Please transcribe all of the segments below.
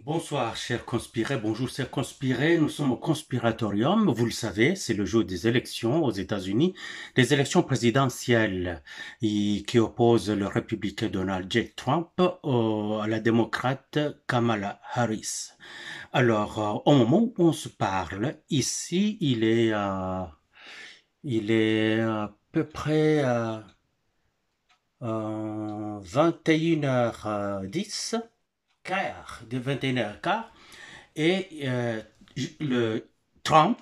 Bonsoir, chers conspirés. Bonjour, chers conspirés. Nous sommes au Conspiratorium. Vous le savez, c'est le jour des élections aux États-Unis, des élections présidentielles qui opposent le républicain Donald J. Trump à la démocrate Kamala Harris. Alors, au moment où on se parle, ici, il est à peu près 21h10, quart, de 21h15. Et le Trump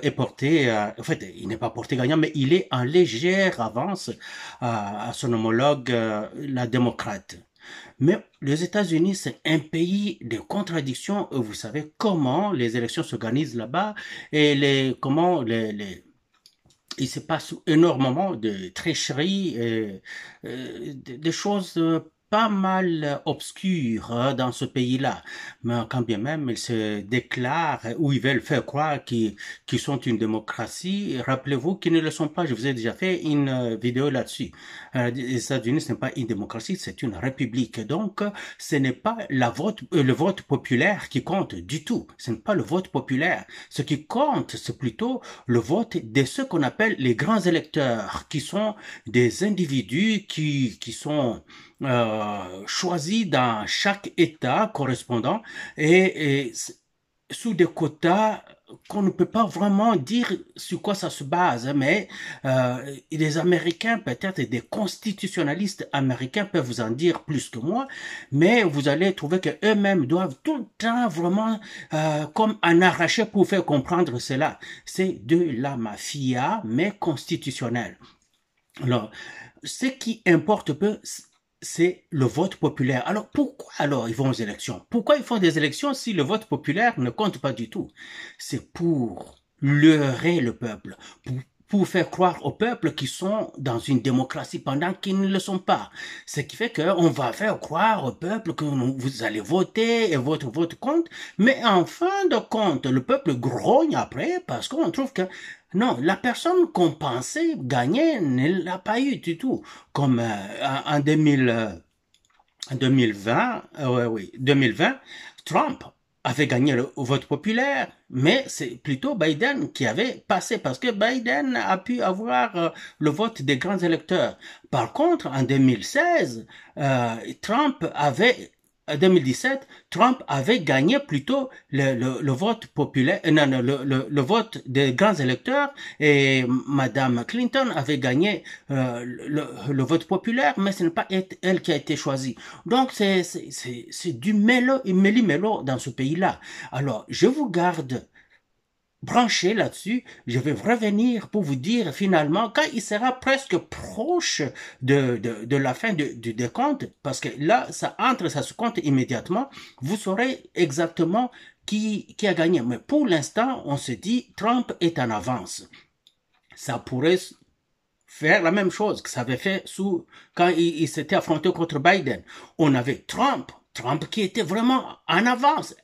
est porté, en fait, il n'est pas porté gagnant, mais il est en légère avance à son homologue, la démocrate. Mais les États-Unis, c'est un pays de contradictions. Vous savez comment les élections s'organisent là-bas et il se passe énormément de tricheries, des choses pas mal obscures dans ce pays-là. Mais quand bien même ils se déclarent ou ils veulent faire croire qu'ils sont une démocratie, rappelez-vous qu'ils ne le sont pas. Je vous ai déjà fait une vidéo là-dessus. Les États-Unis, ce n'est pas une démocratie, c'est une république. Donc, ce n'est pas le vote populaire qui compte du tout. Ce n'est pas le vote populaire. Ce qui compte, c'est plutôt le vote de ceux qu'on appelle les grands électeurs, qui sont des individus qui sont choisis dans chaque État correspondant et sous des quotas qu'on ne peut pas vraiment dire sur quoi ça se base, mais les Américains, peut-être des constitutionnalistes américains peuvent vous en dire plus que moi, mais vous allez trouver qu'eux-mêmes doivent tout le temps vraiment comme en arracher pour faire comprendre cela. C'est de la mafia, mais constitutionnelle. Alors, ce qui importe peu, c'est le vote populaire. Alors pourquoi alors ils vont aux élections? Pourquoi ils font des élections si le vote populaire ne compte pas du tout? C'est pour leurrer le peuple, pour faire croire au peuple qu'ils sont dans une démocratie pendant qu'ils ne le sont pas. Ce qui fait qu'on va faire croire au peuple que vous allez voter et votre vote compte, mais en fin de compte, le peuple grogne après parce qu'on trouve que non, la personne qu'on pensait gagner ne l'a pas eu du tout. Comme en 2020, oui, 2020, Trump avait gagné le vote populaire, mais c'est plutôt Biden qui avait passé parce que Biden a pu avoir le vote des grands électeurs. Par contre, en 2016, Trump avait 2017, Trump avait gagné plutôt le vote populaire, non, non, le vote des grands électeurs et Madame Clinton avait gagné le vote populaire, mais ce n'est pas elle qui a été choisie. Donc c'est du méli-mélo dans ce pays-là. Alors je vous garde branché là-dessus, je vais revenir pour vous dire finalement quand il sera presque proche de la fin du décompte, parce que là, ça se compte immédiatement, vous saurez exactement qui a gagné. Mais pour l'instant, on se dit Trump est en avance. Ça pourrait faire la même chose que ça avait fait quand il s'était affronté contre Biden. On avait Trump qui était vraiment en avance,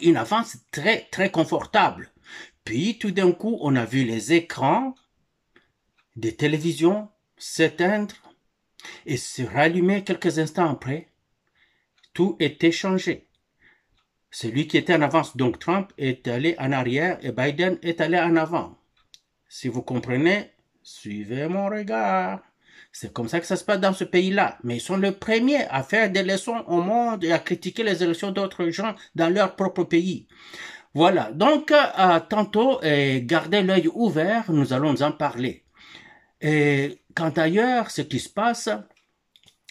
une avance très, très confortable. Puis tout d'un coup, on a vu les écrans des télévisions s'éteindre et se rallumer quelques instants après. Tout était changé. Celui qui était en avance, donc Trump, est allé en arrière et Biden est allé en avant. Si vous comprenez, suivez mon regard. C'est comme ça que ça se passe dans ce pays-là. Mais ils sont les premiers à faire des leçons au monde et à critiquer les élections d'autres gens dans leur propre pays. Voilà, donc tantôt, gardez l'œil ouvert, nous allons en parler. Et quant ailleurs, ce qui se passe,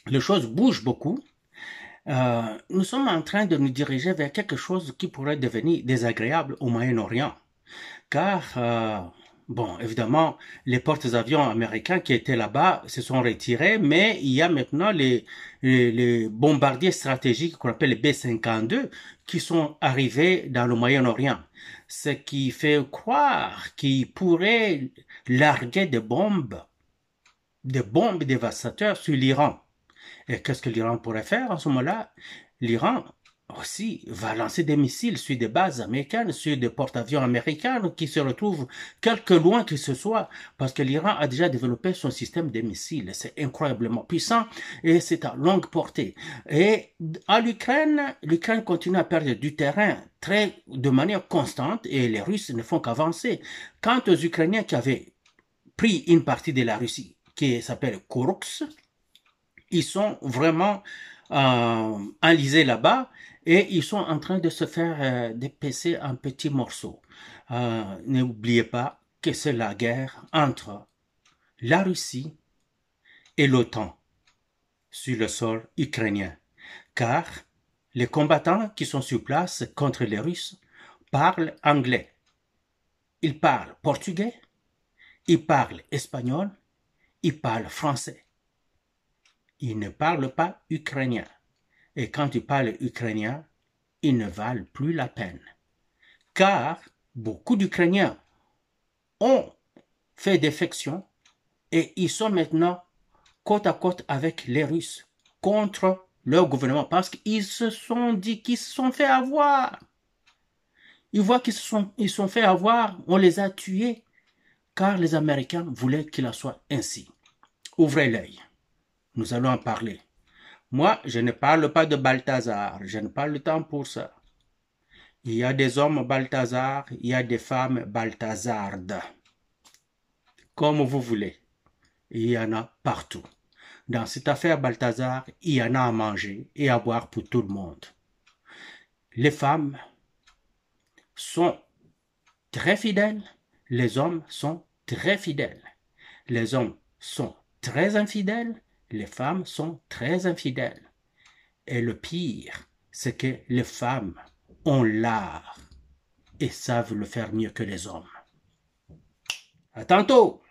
les choses bougent beaucoup. Nous sommes en train de nous diriger vers quelque chose qui pourrait devenir désagréable au Moyen-Orient. Car, bon, évidemment, les porte-avions américains qui étaient là-bas se sont retirés, mais il y a maintenant les bombardiers stratégiques qu'on appelle les B-52 qui sont arrivés dans le Moyen-Orient. Ce qui fait croire qu'ils pourraient larguer des bombes dévastateurs sur l'Iran. Et qu'est-ce que l'Iran pourrait faire à ce moment-là? L'Iran aussi va lancer des missiles sur des bases américaines, sur des porte-avions américains qui se retrouvent quelque loin que ce soit, parce que l'Iran a déjà développé son système de missiles. C'est incroyablement puissant et c'est à longue portée. Et à l'Ukraine continue à perdre du terrain de manière constante et les Russes ne font qu'avancer. Quant aux Ukrainiens qui avaient pris une partie de la Russie, qui s'appelle Kourouks, ils sont vraiment enlisés là-bas et ils sont en train de se faire dépecer en petits morceaux. N'oubliez pas que c'est la guerre entre la Russie et l'OTAN sur le sol ukrainien, car les combattants qui sont sur place contre les Russes parlent anglais, ils parlent portugais, ils parlent espagnol, ils parlent français. Ils ne parlent pas ukrainien. Et quand ils parlent ukrainien, ils ne valent plus la peine. Car beaucoup d'Ukrainiens ont fait défection et ils sont maintenant côte à côte avec les Russes contre leur gouvernement parce qu'ils se sont dit qu'ils se sont fait avoir. Ils voient qu'ils se sont fait avoir, on les a tués car les Américains voulaient qu'il en soit ainsi. Ouvrez l'œil, nous allons en parler. Moi, je ne parle pas de Balthazar, je n'ai pas le temps pour ça. Il y a des hommes Balthazar, il y a des femmes Balthazardes. Comme vous voulez. Il y en a partout. Dans cette affaire Balthazar, il y en a à manger et à boire pour tout le monde. Les femmes sont très fidèles, les hommes sont très fidèles. Les hommes sont très infidèles, les femmes sont très infidèles. Et le pire, c'est que les femmes ont l'art et savent le faire mieux que les hommes. À tantôt!